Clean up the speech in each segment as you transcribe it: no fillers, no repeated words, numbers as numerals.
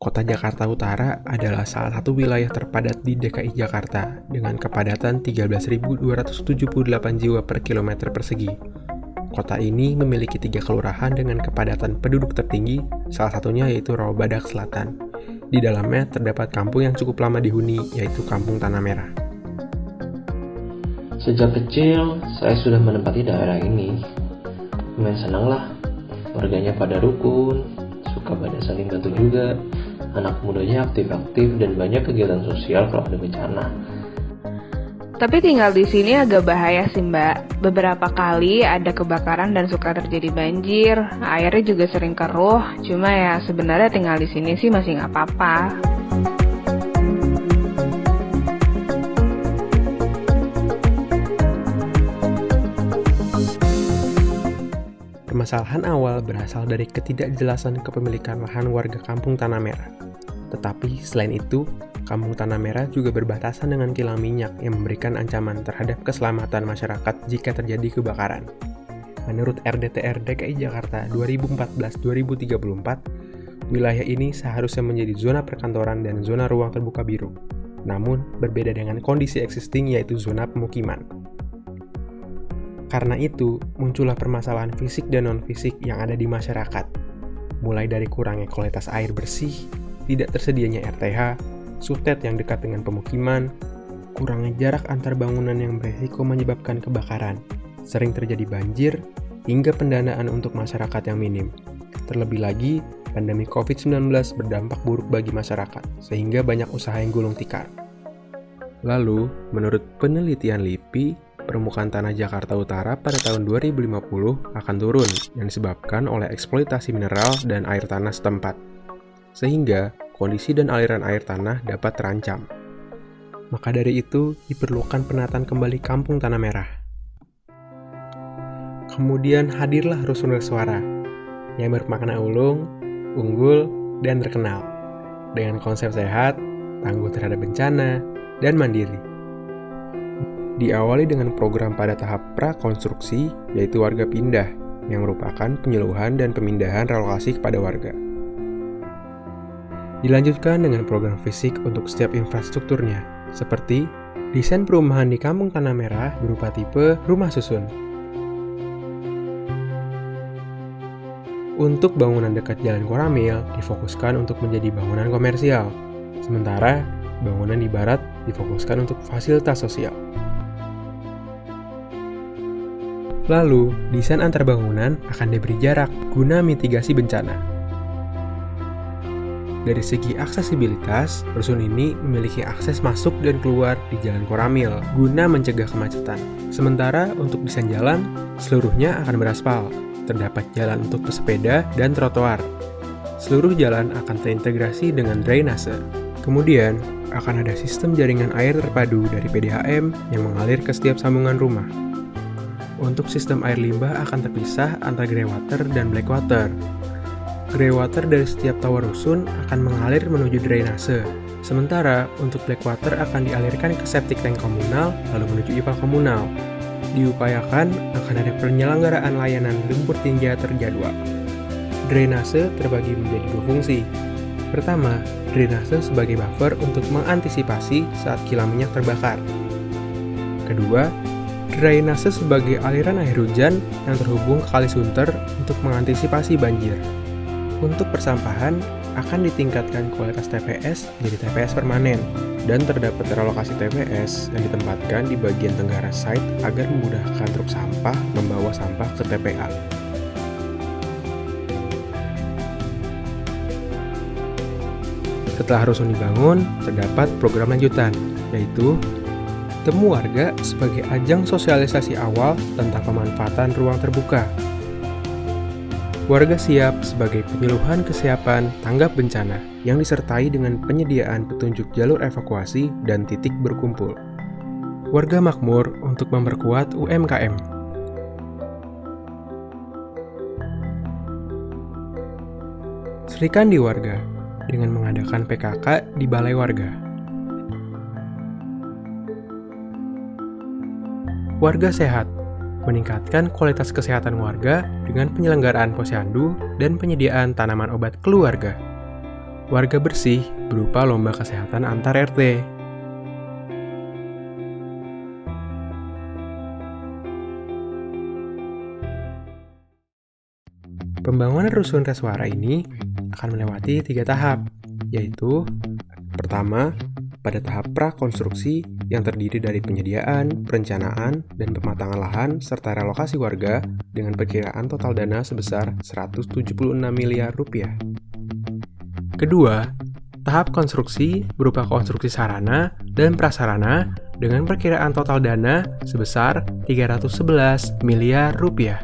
Kota Jakarta Utara adalah salah satu wilayah terpadat di DKI Jakarta dengan kepadatan 13.278 jiwa per kilometer persegi. Kota ini memiliki 3 kelurahan dengan kepadatan penduduk tertinggi, salah satunya yaitu Rawabadak Selatan. Di dalamnya terdapat kampung yang cukup lama dihuni, yaitu Kampung Tanah Merah. Sejak kecil, saya sudah menempati daerah ini. Lumayan senang lah, warganya pada rukun, suka pada saling bantu juga. Anak mudanya aktif-aktif dan banyak kegiatan sosial kalau ada bencana. Tapi tinggal di sini agak bahaya sih Mbak. Beberapa kali ada kebakaran dan suka terjadi banjir. Airnya juga sering keruh. Cuma ya sebenarnya tinggal di sini sih masih nggak apa-apa. Permasalahan awal berasal dari ketidakjelasan kepemilikan lahan warga Kampung Tanah Merah. Tetapi selain itu, Kampung Tanah Merah juga berbatasan dengan kilang minyak yang memberikan ancaman terhadap keselamatan masyarakat jika terjadi kebakaran. Menurut RDTR DKI Jakarta 2014-2034, wilayah ini seharusnya menjadi zona perkantoran dan zona ruang terbuka biru. Namun, berbeda dengan kondisi existing yaitu zona pemukiman. Karena itu, muncullah permasalahan fisik dan non-fisik yang ada di masyarakat. Mulai dari kurangnya kualitas air bersih, tidak tersedianya RTH, subtet yang dekat dengan pemukiman, kurangnya jarak antar bangunan yang beresiko menyebabkan kebakaran, sering terjadi banjir, hingga pendanaan untuk masyarakat yang minim. Terlebih lagi, pandemi COVID-19 berdampak buruk bagi masyarakat, sehingga banyak usaha yang gulung tikar. Lalu, menurut penelitian LIPI, permukaan tanah Jakarta Utara pada tahun 2050 akan turun yang disebabkan oleh eksploitasi mineral dan air tanah setempat, sehingga kondisi dan aliran air tanah dapat terancam. Maka dari itu, diperlukan penataan kembali Kampung Tanah Merah. Kemudian hadirlah Rusun Suara yang bermakna ulung, unggul, dan terkenal, dengan konsep sehat, tangguh terhadap bencana, dan mandiri. Diawali dengan program pada tahap prakonstruksi, yaitu warga pindah, yang merupakan penyuluhan dan pemindahan relokasi kepada warga. Dilanjutkan dengan program fisik untuk setiap infrastrukturnya, seperti desain perumahan di Kampung Tanah Merah berupa tipe rumah susun. Untuk bangunan dekat Jalan Koramil difokuskan untuk menjadi bangunan komersial, sementara bangunan di barat difokuskan untuk fasilitas sosial. Lalu, desain antar bangunan akan diberi jarak guna mitigasi bencana. Dari segi aksesibilitas, rusun ini memiliki akses masuk dan keluar di Jalan Koramil guna mencegah kemacetan. Sementara untuk desain jalan, seluruhnya akan beraspal. Terdapat jalan untuk pesepeda dan trotoar. Seluruh jalan akan terintegrasi dengan drainase. Kemudian, akan ada sistem jaringan air terpadu dari PDAM yang mengalir ke setiap sambungan rumah. Untuk sistem air limbah akan terpisah antara grey water dan black water. Grey water dari setiap tower rusun akan mengalir menuju drainase. Sementara untuk black water akan dialirkan ke septic tank komunal lalu menuju IPA komunal. Diupayakan akan ada penyelenggaraan layanan lumpur tinja terjadwal. Drainase terbagi menjadi 2 fungsi. Pertama, drainase sebagai buffer untuk mengantisipasi saat kilang minyak terbakar. Kedua, drainase sebagai aliran air hujan yang terhubung ke Kali Sunter untuk mengantisipasi banjir. Untuk persampahan, akan ditingkatkan kualitas TPS menjadi TPS permanen, dan terdapat relokasi TPS yang ditempatkan di bagian tenggara site agar memudahkan truk sampah membawa sampah ke TPA. Setelah rusun dibangun, terdapat program lanjutan, yaitu temu warga sebagai ajang sosialisasi awal tentang pemanfaatan ruang terbuka. Warga siap sebagai penyuluhan kesiapan tanggap bencana yang disertai dengan penyediaan petunjuk jalur evakuasi dan titik berkumpul. Warga makmur untuk memperkuat UMKM. Serikandi warga dengan mengadakan PKK di balai warga. Warga sehat, meningkatkan kualitas kesehatan warga dengan penyelenggaraan posyandu dan penyediaan tanaman obat keluarga. Warga bersih berupa lomba kesehatan antar RT. Pembangunan rusun Reswara ini akan melewati 3 tahap, yaitu pertama, pada tahap prakonstruksi yang terdiri dari penyediaan, perencanaan, dan pematangan lahan serta relokasi warga dengan perkiraan total dana sebesar 176 miliar rupiah. Kedua, tahap konstruksi berupa konstruksi sarana dan prasarana dengan perkiraan total dana sebesar 311 miliar rupiah.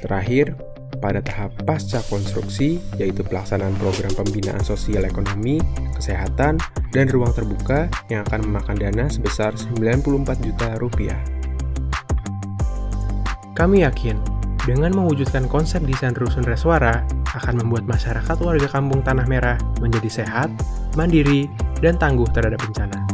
Terakhir, pada tahap pasca konstruksi, yaitu pelaksanaan program pembinaan sosial ekonomi, kesehatan, dan ruang terbuka yang akan memakan dana sebesar 94 juta rupiah. Kami yakin, dengan mewujudkan konsep desain rusun Reswara, akan membuat masyarakat warga Kampung Tanah Merah menjadi sehat, mandiri, dan tangguh terhadap bencana.